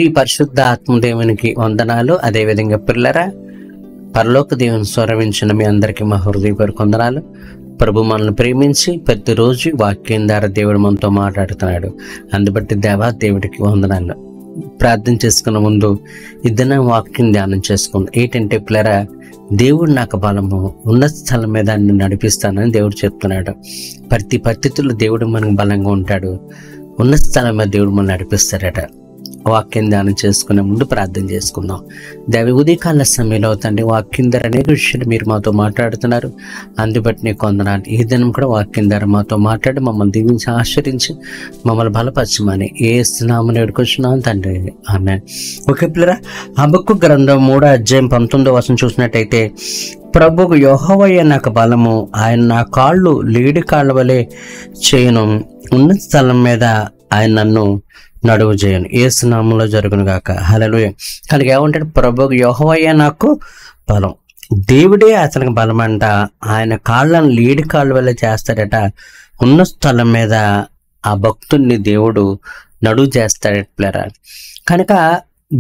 ఈ పరిశుద్ధ ఆత్మదేవునికి వందనాలు. అదేవిధంగా పిల్లరా, పరలోక దేవుని స్వరమించిన మీ అందరికీ మా హృదయపూర్వక వందనాలు. ప్రభు మనల్ని ప్రేమించి ప్రతిరోజు వాక్యం ద్వారా దేవుడు మనతో మాట్లాడుతున్నాడు. అందుబట్టి దేవా దేవుడికి వందనాలు. ప్రార్థన చేసుకున్న ముందు ఇద్దరు వాక్యం ధ్యానం చేసుకుందాం. ఏంటంటే పిల్లరా, దేవుడు నాకు బలము, ఉన్నత స్థలం మీద నన్ను నడిపిస్తానని దేవుడు చెప్తున్నాడు. ప్రతి పరిస్థితుల్లో దేవుడు మనకు బలంగా ఉంటాడు. ఉన్నత స్థలం మీద దేవుడు మనం నడిపిస్తాడట. వాక్యం ధ్యానం చేసుకునే ముందు ప్రార్థన చేసుకుందాం. దేవి ఉదయకాల సమయంలో తండ్రి వాక్యం ద్వారా అనేక విషయాలు మీరు మాతో మాట్లాడుతున్నారు. అందుబట్టి నీకు వందనాలు. ఈ దినం కూడా వాక్యం ద్వారా మాతో మాట్లాడి మమ్మల్ని దీవించి ఆశ్రయించి మమ్మల్ని బలపరచమని ఏ నామమున వేడుకొచ్చున్నాం తండ్రి, ఆమేన్. ఓకే పిల్లరా, హబక్కు గ్రంథం 3:19 చూసినట్టయితే, ప్రభువు యెహోవాయే నాకు బలము, ఆయన నా కాళ్ళు లేడి కాళ్ళ వలె చేయను, ఉన్నత స్థలం మీద ఆయన నన్ను నడువు చేయను. యేసు నామములో జరుగును గాక. హల్లెలూయా. కనుక ఏమంటాడు, ప్రభువు యెహోవాయే నాకు బలం. దేవుడే అతనికి బలం అంట. ఆయన కాళ్ళను లేడి కాళ్ళ వల్ల చేస్తాడట. ఉన్న స్థలం మీద ఆ భక్తుడిని దేవుడు నడువు చేస్తాడట పిల్లరా. కనుక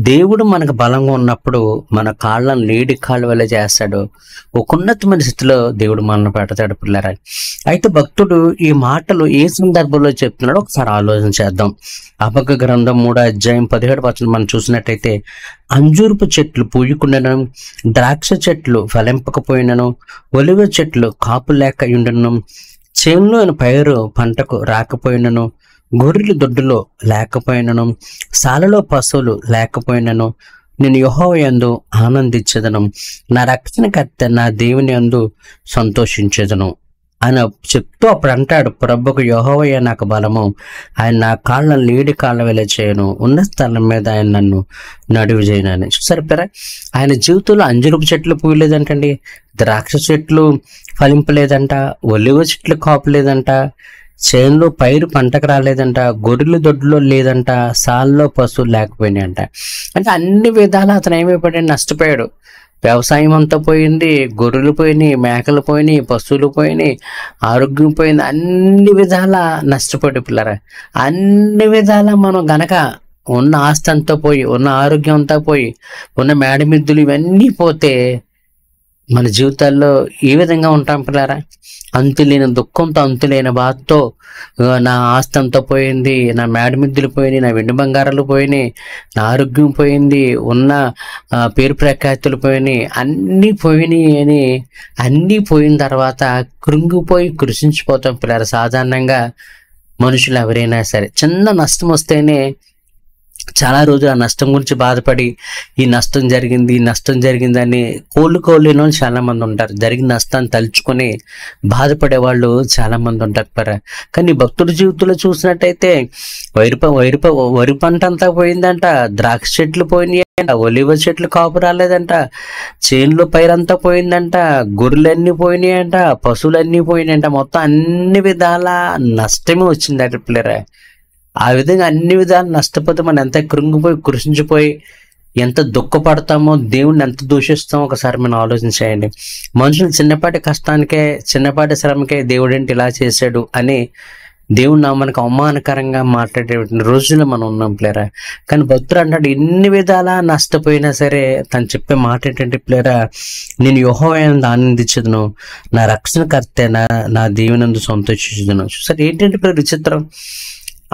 దేవుడు మనకు బలంగా ఉన్నప్పుడు మన కాళ్ళను లేడి కాళ్ళ వల్ల చేస్తాడు. ఒక ఉన్నతమైన స్థితిలో దేవుడు మనల్ని పెడతాడు పిల్లరా. అయితే భక్తుడు ఈ మాటలు ఏ సందర్భంలో చెప్తున్నాడో ఒకసారి ఆలోచన చేద్దాం. హబక్కు గ్రంథం 3:17 మనం చూసినట్టయితే, అంజూరపు చెట్లు పూయకుండాను, ద్రాక్ష చెట్లు ఫలింపకపోయినను, ఒలివ చెట్లు కాపు లేక ఉండను, చేనులోని పైరు పంటకు రాకపోయినను, గొర్రెలు దొడ్డులో లేకపోయినను, సాలలో పశువులు లేకపోయినను, నేను యెహోవా యందు ఆనందించెదను, నా రక్షణకర్త నా దేవుని యందు సంతోషించెదను అని చెప్తూ అప్పుడు అంటాడు, ప్రభువుకు యెహోవాయే నాకు బలము, ఆయన నా కాళ్ళను లేడి కాళ్ళ వలె చేయను, ఉన్న స్థలం మీద ఆయన నన్ను నడువు చేయను అని. చూసారు పిల్లరా, ఆయన జీవితంలో అంజూరపు చెట్లు పూయలేదంటండి, ద్రాక్ష చెట్లు ఫలింపలేదంట, ఒలివ చెట్లు కాపులేదంట, చేనులో పైరు పంటకు రాలేదంట, గొర్రెలు దొడ్లో లేదంట, సాల్లో పశువులు లేకపోయినాయంట. అంటే అన్ని విధాలు అతను ఏమైపోయాడు, నష్టపోయాడు. వ్యవసాయం అంతా పోయింది, గొర్రెలు పోయినాయి, మేకలు పోయినాయి, పశువులు పోయినాయి, ఆరోగ్యం పోయింది, అన్ని విధాల నష్టపోయాడు పిల్లరా. అన్ని విధాల మనం గనక ఉన్న ఆస్తి అంతా పోయి, ఉన్న ఆరోగ్యం అంతా పోయి, ఉన్న మేడమిద్దులు ఇవన్నీ పోతే మన జీవితాల్లో ఏ విధంగా ఉంటాం పిల్లరా? అంతులేని దుఃఖంతో, అంతులేని బాధతో, నా ఆస్తి అంతా పోయింది, నా మేడమిద్దులు పోయినాయి, నా వెండి బంగారాలు పోయినాయి, నా ఆరోగ్యం పోయింది, ఉన్న పేరు ప్రఖ్యాతులు పోయినాయి, అన్నీ పోయినాయి అని అన్నీ పోయిన తర్వాత కృంగిపోయి కృషించిపోతాం పిల్లరా. సాధారణంగా మనుషులు ఎవరైనా సరే చిన్న నష్టం వస్తేనే చాలా రోజులు ఆ నష్టం గురించి బాధపడి, ఈ నష్టం జరిగింది, ఈ నష్టం జరిగిందని కోలుకోలేని వాళ్ళు చాలా మంది ఉంటారు. జరిగిన నష్టాన్ని తలుచుకొని బాధపడే వాళ్ళు చాలా మంది ఉంటారు. కానీ భక్తుడి జీవితంలో చూసినట్టయితే వరి పంట అంతా పోయిందంట, ద్రాక్ష చెట్లు పోయినాయంట, ఒలివ చెట్లు కాపు రాలేదంట, చేనులో పైరంతా పోయిందంట, గొర్రెలన్నీ పోయినాయంట, పశువులన్నీ పోయినాయంట, మొత్తం అన్ని విధాల నష్టమే వచ్చిందట పిల్లరా. ఆ విధంగా అన్ని విధాలు నష్టపోతే మనం ఎంత కృంగిపోయి కృషించిపోయి ఎంత దుఃఖపడతామో, దేవుణ్ణి ఎంత దూషిస్తామో ఒకసారి మనం ఆలోచించేయండి. మనుషులు చిన్నపాటి కష్టానికే, చిన్నపాటి శ్రమకే దేవుడు ఏంటి ఇలా చేశాడు అని దేవుడు మనకు అవమానకరంగా మాట్లాడే రోజుల్లో మనం ఉన్నాం ప్లేరా. కానీ భక్తుడు అంటాడు, ఎన్ని విధాలా నష్టపోయినా సరే తను చెప్పే మాట ఏంటంటే ప్లేరా, నేను యెహోవా యందు ఆనందించదును, నా రక్షణకర్త నా దేవునందు సంతోషించదును. చూసారు ఏంటంటే ఇప్పుడు విచిత్రం,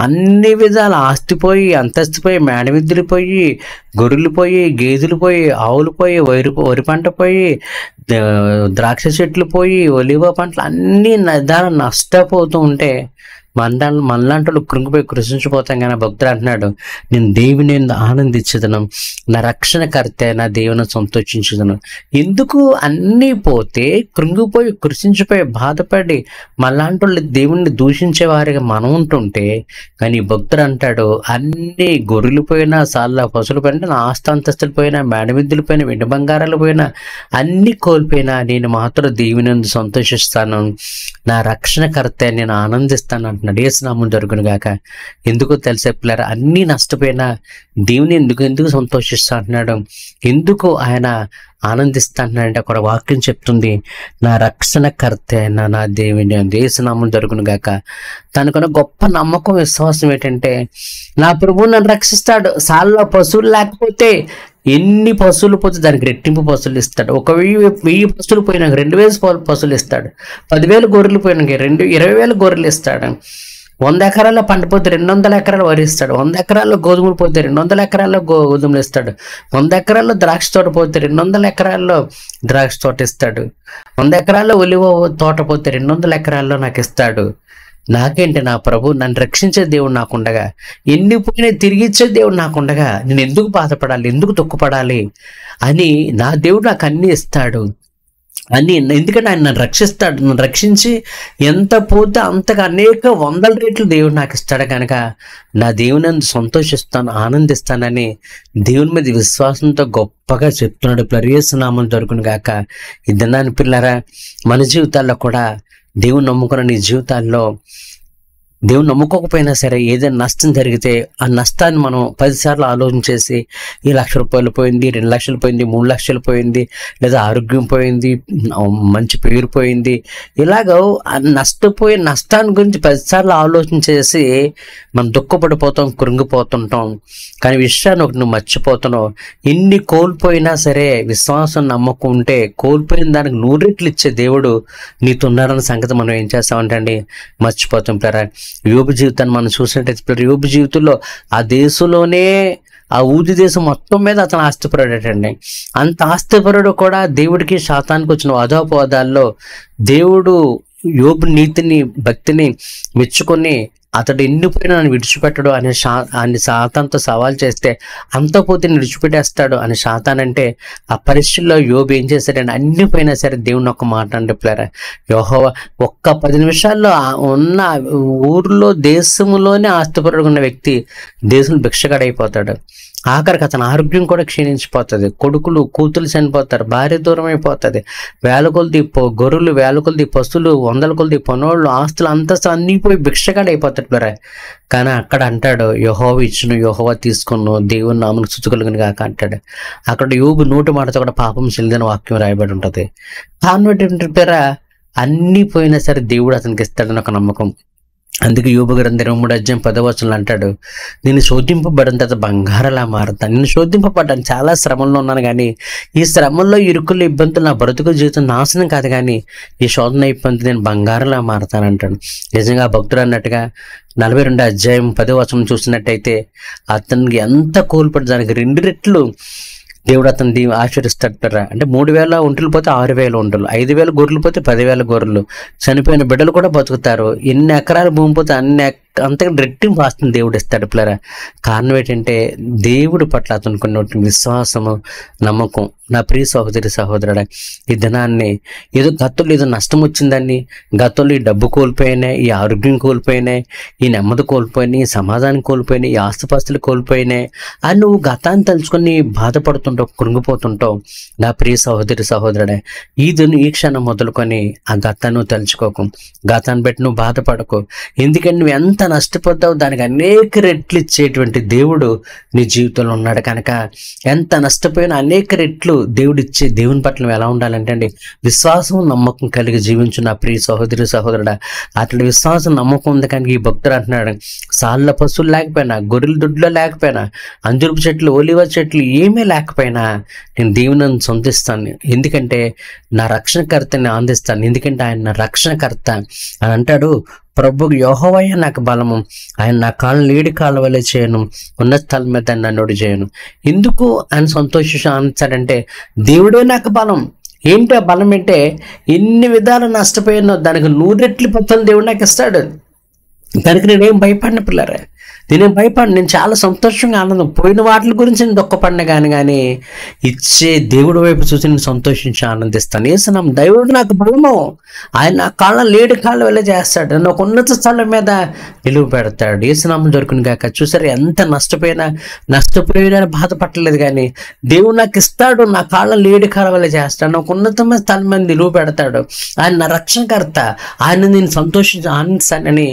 అన్ని విధాలు ఆస్తిపోయి, అంతస్తుపోయి, మేడమిద్దులు పోయి, గొర్రెలు పోయి, గేదెలు పోయి, ఆవులు పోయి, వరి పంట పోయి, ద్రాక్ష చెట్లు పోయి, ఒలివ పంటలు అన్ని నష్టపోతూ ఉంటే మనలాంటి వాళ్ళు కృంగిపోయి కృషించిపోతాం. కానీ భక్తుడు అంటున్నాడు, నేను దేవుని ఆనందించదను, నా రక్షణకర్త నా దేవుని సంతోషించదను. ఎందుకు అన్నీ పోతే కృంగిపోయి కృషించిపోయి బాధపడి మనలాంటి వాళ్ళు దేవుణ్ణి దూషించే వారిగా మనం ఉంటుంటే, కానీ భక్తుడు అంటాడు, అన్ని గొర్రెలు పోయినా, సార్ల పశువులు పోయినా, నా ఆస్తి అంతస్తులు పోయినా, మేడమిద్దులు పోయినా, వెండి బంగారాలు పోయినా, అన్ని కోల్పోయినా నేను మాత్రం దేవుని సంతోషిస్తాను, నా రక్షణకర్త నేను ఆనందిస్తాను అంటున్నాడు అంటున్నాడు. ఏసునామం దొరుకును గాక. ఎందుకో తెలిసే పిల్లరా, అన్నీ నష్టపోయినా దేవుని ఎందుకు సంతోషిస్తా అంటున్నాడు, ఎందుకు ఆయన ఆనందిస్తా అంటున్నాడంటే అక్కడ వాక్యం చెప్తుంది, నా రక్షణకర్త అయిన నా దేవుని ఏసునామం దొరుకును గాక. తనకున్న గొప్ప నమ్మకం, విశ్వాసం ఏంటంటే నా ప్రభువు నన్ను రక్షిస్తాడు. సాల్లో పశువులు లేకపోతే ఎన్ని పశువులు పోతే దానికి రెట్టింపు పశువులు ఇస్తాడు. 1000 పశువులు పోయినాక 2000 పశువులు ఇస్తాడు. 10,000 గొర్రెలు పోయినాక 20,000 గొర్రెలు ఇస్తాడు. 100 ఎకరాల్లో పంట పోతే 200 ఎకరాలు వరి ఇస్తాడు. 100 ఎకరాల్లో గోధుమలు పోతే 200 ఎకరాల్లో గోధుమలు ఇస్తాడు. 100 ఎకరాల్లో ద్రాక్ష తోట పోతే 200 ఎకరాల్లో ద్రాక్ష తోట ఇస్తాడు. 100 ఎకరాల్లో ఒలివ తోట పోతే 200 ఎకరాల్లో నాకు ఇస్తాడు. నాకేంటి, నా ప్రభు నన్ను రక్షించే దేవుడు నాకుండగా, ఎన్ని పోయినా తిరిగి ఇచ్చే దేవుడు నాకుండగా నేను ఎందుకు బాధపడాలి, ఎందుకు దుఃఖపడాలి అని నా దేవుడు నాకు అన్నీ ఇస్తాడు అని. ఎందుకంటే ఆయన నన్ను రక్షిస్తాడు. నన్ను రక్షించి ఎంత పోతే అంతగా అనేక 100 రెట్లు దేవుడు నాకు ఇస్తాడు కనుక నా దేవుని సంతోషిస్తాను, ఆనందిస్తానని దేవుని మీద విశ్వాసంతో గొప్పగా చెప్తున్నాడు. యేసునామం దొరుకును గాక. ఈ దినాన్ని పిల్లరా, మన జీవితాల్లో కూడా దేవుని నమ్ముకున్న నీ జీవితాల్లో, దేవుని నమ్ముకోకపోయినా సరే ఏదైనా నష్టం జరిగితే ఆ నష్టాన్ని మనం 10 సార్లు ఆలోచన చేసి, ఈ 1,00,000 రూపాయలు పోయింది, 2 లక్షలు పోయింది, 3 లక్షలు పోయింది, లేదా ఆరోగ్యం పోయింది, మంచి పేరు పోయింది, ఇలాగ నష్టపోయే నష్టాన్ని గురించి 10 సార్లు ఆలోచన చేసి మనం దుఃఖపడిపోతాం, కృంగిపోతుంటాం. కానీ విషయాన్ని ఒకటి నువ్వు మర్చిపోతున్నావు. ఎన్ని కోల్పోయినా సరే విశ్వాసం నమ్మకం ఉంటే కోల్పోయిన దానికి 100 రెట్లు ఇచ్చే దేవుడు నీతో ఉన్నారన్న సంగతి మనం ఏం చేస్తామంటే అండి మర్చిపోతాం. పిల్లరా, యోబు జీవితాన్ని మనం చూసినట్టయితే యోబు జీవితంలో ఆ దేశంలోనే, ఆ ఊది దేశం మొత్తం మీద అతను ఆస్తిపరుడటండి. అంత ఆస్తిపరుడు కూడా దేవుడికి శాతానికి వచ్చిన వాదోపవాదాల్లో దేవుడు యోబు నీతిని, భక్తిని మెచ్చుకొని అతడు ఎన్నిపోయినా నన్ను విడిచిపెట్టడు అని సాతానుతో సవాల్ చేస్తే అంత పోతే విడిచిపెట్టేస్తాడు అని సాతానంటే, ఆ పరిస్థితుల్లో యోబు ఏం చేశాడంటే అన్ని పోయినా సరే దేవుని ఒక మాట అంటే పిల్లరా, యెహోవా ఒక్క 10 నిమిషాల్లో ఉన్న ఊర్లో దేశంలోనే ఆస్తిపరుడు ఉన్న వ్యక్తి దేశంలో భిక్షగాడైపోతాడు. ఆఖరికి అతని ఆరోగ్యం కూడా క్షీణించిపోతుంది. కొడుకులు కూతురు చనిపోతారు, భార్య దూరం అయిపోతుంది, వేల కొలది గొర్రెలు, వేల కొలది పశువులు, 100 కొలది పనోళ్ళు, ఆస్తులు అంతస్తు అన్నీ పోయి భిక్షగాడు అయిపోతాడు. కానీ అక్కడ అంటాడు, యెహోవా ఇచ్చును, యెహోవా తీసుకును, దేవుని నామమునకు స్తుతి కలుగును గాక అంటాడు. అక్కడ యోబు నోటి మాటతో కూడా పాపం చెల్లిదని వాక్యం రాయబడి ఉంటుంది. కాన్వర్ట్ పేర అన్నీ పోయినా సరే దేవుడు అతనికి ఇస్తాడని ఒక నమ్మకం. అందుకే యోబు గ్రంథం 23:10 అంటాడు, నేను శోధింపబడిన తర్వాత బంగారలా మారుతాను. నేను శోధింపబడ్డాను, చాలా శ్రమంలో ఉన్నాను, కానీ ఈ శ్రమంలో ఇరుకులు, ఇబ్బందులు, నా బ్రతుకు జీవితం నాశనం కాదు, కానీ ఈ శోధన ఇబ్బంది నేను బంగారంలా మారుతాను అంటాడు. నిజంగా భక్తుడు అన్నట్టుగా 42:10 చూసినట్టయితే అతనికి ఎంత కోల్పడి దానికి 2 రెట్లు దేవుడు అతను ఆశీర్వదిస్తాడు. అంటే 3,000 ఒంటెలు పోతే 6,000 ఒంటెలు, 5,000 గొర్రెలు పోతే 10,000 గొర్రెలు, చనిపోయిన బిడ్డలు కూడా బతుకుతారు, ఎన్ని ఎకరాల భూమి పోతే అంతగా రెట్టింపు వస్తుంది దేవుడు ఇస్తాడు. పిల్లరా, కారణం ఏంటంటే దేవుడి పట్ల అతనుకున్న విశ్వాసము, నమ్మకం. నా ప్రియ సహోదరి సహోదరుడా, ఈ దినాన్ని ఏదో గతంలో ఏదో నష్టం వచ్చిందని, గతంలో ఈ డబ్బు కోల్పోయినాయి, ఈ ఆరోగ్యం కోల్పోయినాయి, ఈ నెమ్మది కోల్పోయినాయి, ఈ సమాధానం కోల్పోయినాయి, ఈ ఆస్తిపాస్తులు కోల్పోయినాయి అని నువ్వు గతాన్ని తలుచుకొని బాధపడుతుంటావు, కృంగిపోతుంటావు. నా ప్రియ సహోదరి సహోదరుడా, ఈ క్షణం మొదలుకొని ఆ గతాన్ని నువ్వు తలుచుకోకు, గతాన్ని బట్టి నువ్వు బాధపడకు. ఎందుకంటే నువ్వు ఎంత నష్టపోతావు దానికి అనేక రెట్లు ఇచ్చేటువంటి దేవుడు నీ జీవితంలో ఉన్నాడు కనుక, ఎంత నష్టపోయినా అనేక రెట్లు దేవుడు ఇచ్చే దేవుని పట్ల నువ్వు ఎలా ఉండాలంటే అండి, విశ్వాసం, నమ్మకం కలిగి జీవించు నా ప్రియ సహోదరి సహోదరుడా. అతడి విశ్వాసం, నమ్మకం ఉంది కనుక ఈ భక్తుడు అంటున్నాడు, సాళ్ళ పశువులు లేకపోయినా, గొర్రెల దొడ్లో లేకపోయినా, అంజూరపు చెట్లు, ఒలివ చెట్లు ఏమీ లేకపోయినా నేను దేవుని సొంతిస్తాను, ఎందుకంటే నా రక్షణకర్తని ఆనందిస్తాను, ఎందుకంటే ఆయన నా రక్షణకర్త అని అంటాడు. ప్రభు యెహోవాయే నాకు బలము, ఆయన నా కాళ్ళను లేడి కాళ్ళ వలె చేయను, ఉన్న స్థలం మీద నన్ను చేయను. ఎందుకు ఆయన సంతోషించి ఆనందించాడంటే దేవుడే నాకు బలం. ఏంటి ఆ బలం అంటే, ఎన్ని విధాలు నష్టపోయినో దానికి 100 రెట్లు పత్తులు దేవుడు నాకు ఇస్తాడు. దానికి నేనేం భయపడిన పిల్లరా, నేనేం భయపడిన, నేను చాలా సంతోషంగా ఆనందం. పోయిన వాటి గురించి నేను దుఃఖపడిన కానీ ఇచ్చే దేవుడి వైపు చూసి నేను సంతోషించి ఆనందిస్తాను. ఏసునామం దేవుడు నాకు బలము, ఆయన నా కాళ్ళ లేడి కాళ్ళ వెళ్ళే చేస్తాడు, నన్ను ఒక ఉన్నత స్థలం మీద నిలువ పెడతాడు. ఏసునామం దొరుకును గాక. చూసారు ఎంత నష్టపోయినా, నష్ట నష్టపోయిన బాధపడలేదు, కానీ దేవుడు నాకు ఇస్తాడు, నా కాళ్ళ లేడి కరవలే చేస్తాడు, నాకు ఉన్నతమైన స్థలం మీద నిలువ పెడతాడు, ఆయన నా రక్షణకర్త, ఆయన నేను సంతోషించి ఆనందిస్తానని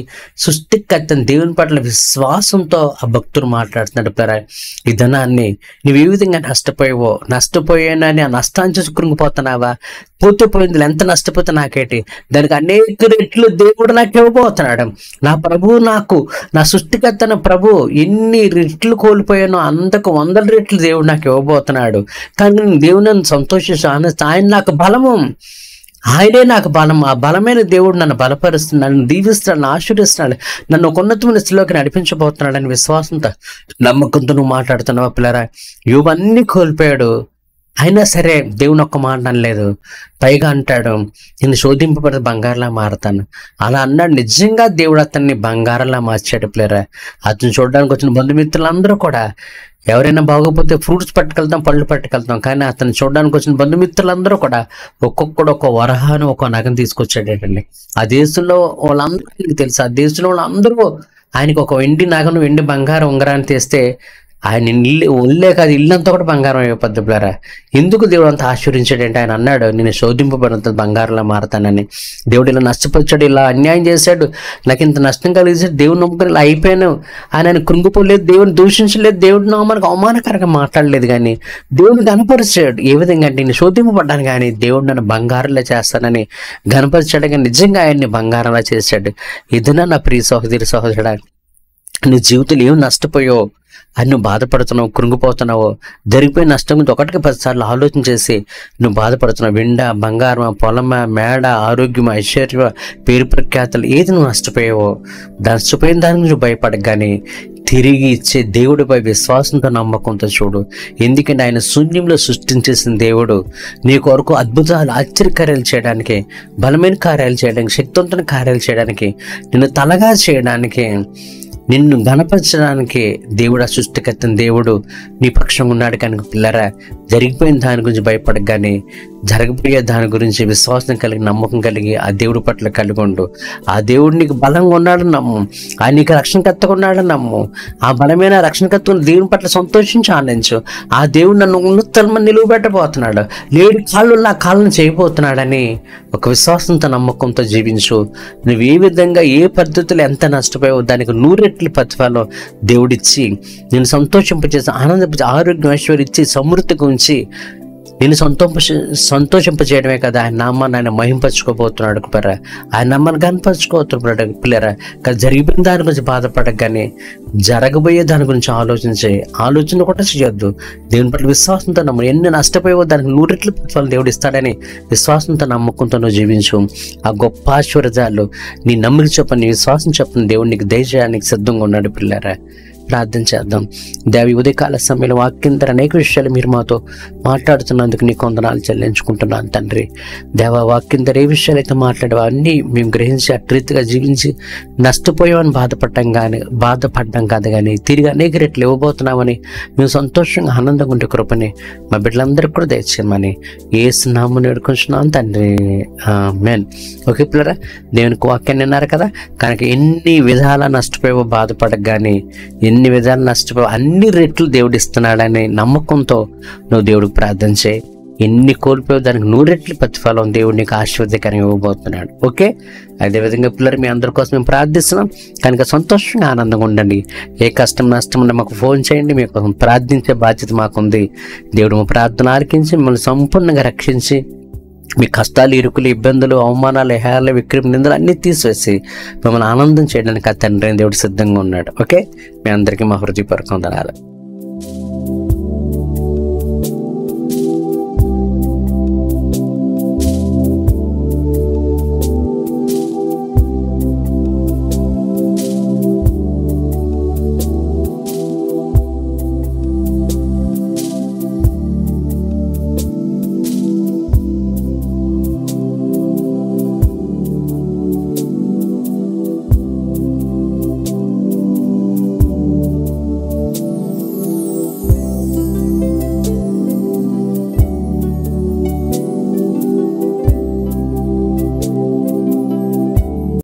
సృష్టికర్త దేవుని పట్ల విశ్వాసంతో ఆ భక్తుడు మాట్లాడుతున్నాడు. ప్లరా, ఈ ధనాన్ని నువ్వు ఏ విధంగా నష్టపోయానని ఆ నష్టాన్ని చూసి కృంగిపోతున్నావా? పోయింది, ఎంత నష్టపోతే నాకేటి, దానికి అనేక రెట్లు దేవుడు నాకు ఇవ్వబోతున్నాడు. నా ప్రభువు నా సృష్టికర్తన ప్రభు ఎన్ని రెట్లు కోల్పోయానో అంతకు 100 రెట్లు దేవుడు నాకు ఇవ్వబోతున్నాడు. కానీ నేను దేవుని సంతోషిస్తూ ఆయన నాకు బలము, ఆయనే నాకు బలం. ఆ బలమైన దేవుడు నన్ను బలపరుస్తున్నాడు, నన్ను దీవిస్తున్నాడు, నన్ను ఆశీర్వదిస్తున్నాడు, నన్ను ఒక ఉన్నతమైన స్థితిలోకి నడిపించబోతున్నాడని విశ్వాసంతో నమ్మకంతో నువ్వు మాట్లాడుతున్నావా? పిల్లరా, యోబు అన్ని కోల్పోయాడు, అయినా సరే దేవుని ఒక్క మాట అనలేదు. పైగా అంటాడు, నేను శోధింపబడిన బంగారంలా మారతాను. అలా అన్నాడు. నిజంగా దేవుడు అతన్ని బంగారంలా మార్చాడు. పిల్లరా, అతను చూడడానికి వచ్చిన బంధుమిత్రులందరూ కూడా ఎవరైనా బాగోపోతే ఫ్రూట్స్ పట్టుకెళ్తాం, పళ్ళు పట్టుకెళ్తాం, కానీ అతను చూడడానికి వచ్చిన బంధుమిత్రులందరూ కూడా ఒక్కొక్కడు ఒక వరహాను ఒక నగను తీసుకొచ్చాడటండి. ఆ దేశంలో వాళ్ళందరికీ తెలుసు, ఆ దేశంలో వాళ్ళందరూ ఆయనకు ఒక వెండి నగను, వెండి బంగారం ఉంగరాన్ని తెస్తే ఆయన ఒళ్ళే కాదు ఇల్లంతా కూడా బంగారం అయిపోద్ది. పిల్లరా, ఎందుకు దేవుడు అంత ఆశీర్వించాడంటే ఆయన అన్నాడు, నేను శోధింపబడినంత బంగారంలా మారతానని. దేవుడు ఇలా నష్టపరిచాడు, ఇలా అన్యాయం చేశాడు, నాకు ఇంత నష్టం కలిగించాడు, దేవుని నమ్ముకొని ఇలా అయిపోయాను. ఆయన కృంగిపోలేదు, దేవుని దూషించలేదు, దేవుడి నామానికి అవమానకరంగా మాట్లాడలేదు, కానీ దేవుని గణపరిచాడు. ఏ విధంగా అంటే నేను శోధింపబడ్డాను, కానీ దేవుడు నన్ను బంగారంలా చేస్తానని గణపరిచాడు, కానీ నిజంగా ఆయన్ని బంగారంలా చేశాడు. ఇదన్నా నా ప్రియ సహోదరుడా, నీ జీవితంలో ఏం నష్టపోయావు అని నువ్వు బాధపడుతున్నావు, కృంగిపోతున్నావు, జరిగిపోయిన నష్టం గురించి 1-10 సార్లు ఆలోచన చేసి నువ్వు బాధపడుతున్నావు. వెండ, బంగారం, పొలమ, మేడ, ఆరోగ్యం, ఐశ్వర్య, పేరు ప్రఖ్యాతలు ఏది నువ్వు నష్టపోయావో నష్టపోయిన దాని గురించి భయపడక, కానీ తిరిగి ఇచ్చే దేవుడిపై విశ్వాసంతో నమ్మకంతో చూడు. ఎందుకంటే ఆయన శూన్యంలో సృష్టించేసిన దేవుడు నీ కొరకు అద్భుతాలు, ఆశ్చర్యకార్యాలు చేయడానికి, బలమైన కార్యాలు చేయడానికి, శక్తివంతమైన కార్యాలు చేయడానికి, నిన్ను తలగా చేయడానికి, నిన్ను గణపరచడానికి దేవుడు, ఆ సృష్టికర్తని దేవుడు నీ పక్షంగా ఉన్నాడు. కనుక పిల్లరా, జరిగిపోయిన దాని గురించి భయపడక, కానీ జరగబోయే దాని గురించి విశ్వాసం కలిగి, నమ్మకం కలిగి ఆ దేవుడి పట్ల కలిగి ఉండు. ఆ దేవుడు నీకు బలంగా ఉన్నాడని నమ్ము, ఆయన నీకు రక్షణకర్తగా ఉన్నాడని నమ్ము. ఆ బలమైన రక్షణకర్త దేవుని పట్ల సంతోషించి ఆనందించు. ఆ దేవుడు నన్ను ఉన్నతమైన నిలువ పెట్టబోతున్నాడు, లేడి కాళ్ళు నా కాళ్ళను చేయబోతున్నాడని ఒక విశ్వాసంతో నమ్మకంతో జీవించు. నువ్వు ఏ విధంగా ఏ పద్ధతిలో ఎంత నష్టపోయావో దానికి 100 రెట్లు ప్రతిఫలం దేవుడిచ్చి నేను సంతోషింపచేసి, ఆనందించి, ఆరోగ్యం, ఐశ్వర్యం ఇచ్చి, సమృద్ధిగా ఉంచి నేను సంతోషింపజేయడమే కదా ఆయన నామాన్ని ఆయన మహింపరచుకోబోతున్నాడు. పిల్లరా, ఆయన నామాన్ని కనపరచుకోబోతున్నాడు. పిల్లరా, జరిగిపోయిన దాని గురించి బాధపడక, కానీ జరగబోయే దాని గురించి ఆలోచన కూడా చేయొద్దు. దేవుని పట్ల విశ్వాసంతో నమ్ము. ఎన్ని నష్టపోయేవో దానికి 100 రెట్లు ప్రతిఫలం దేవుడు ఇస్తాడని విశ్వాసంతో నమ్మకంతో నువ్వు జీవించు. ఆ గొప్ప ఆశీర్వాదాలు నీ నమ్మిక చొప్పున, నీ విశ్వాసం చొప్పున దేవుడు నీకు దయచేయడానికి సిద్ధంగా ఉన్నాడు. పిల్లరా, ప్రార్థన చేద్దాం. దేవి ఉదయకాల సమయంలో వాక్యం ద్వారా అనేక విషయాలు మీరు మాతో మాట్లాడుతున్నందుకు నీకు వందనాలు చెల్లించుకుంటున్నాను తండ్రి. దేవ, వాక్యం ద్వారా ఏ విషయాలు అయితే మాట్లాడావో అన్నీ మేము గ్రహించి అట్రీతిగా జీవించి నష్టపోయామని బాధపడ్డాం కాదు, కానీ తిరిగి అనేక రెట్లు ఇవ్వబోతున్నామని మేము సంతోషంగా, ఆనందంగా ఉండే కృపని మా బిడ్డలందరికీ కూడా దయచేయమని యేసు నామమున వేడుకుంటున్నాను తండ్రి, ఆమేన్. ఓకే పిల్లరా, దేవునికి వాక్యాన్ని విన్నారు కదా. కనుక ఎన్ని విధాలా నష్టపోయావో బాధపడక, కానీ ఎన్ని విధాలు నష్టపోయావు అన్ని రెట్లు దేవుడు ఇస్తున్నాడని నమ్మకంతో నువ్వు దేవుడికి ప్రార్థన చేయి. ఎన్ని కోల్పోయావు దానికి 100 రెట్లు ప్రతిఫలం దేవుడు నీకు ఆశీర్వాదకరంగా ఇవ్వబోతున్నాడు. ఓకే, అదేవిధంగా పిల్లలు మీ అందరి కోసం మేము ప్రార్థిస్తున్నాం. కనుక సంతోషంగా, ఆనందంగా ఉండండి. ఏ కష్టం నష్టం ఉన్నా మాకు ఫోన్ చేయండి, మీకు ప్రార్థించే బాధ్యత మాకుంది. దేవుడు మా ప్రార్థన ఆలకించి మిమ్మల్ని సంపూర్ణంగా రక్షించి మీ కష్టాలు, ఇరుకులు, ఇబ్బందులు, అవమానాలు, హేళనలు, విక్రమ నిందలు అన్నీ తీసివేసి మిమ్మల్ని ఆనందం చేయడానికి ఆ తండ్రి దేవుడు సిద్ధంగా ఉన్నాడు. ఓకే, మీ అందరికీ మా హృదయపూర్వక వందనాలు.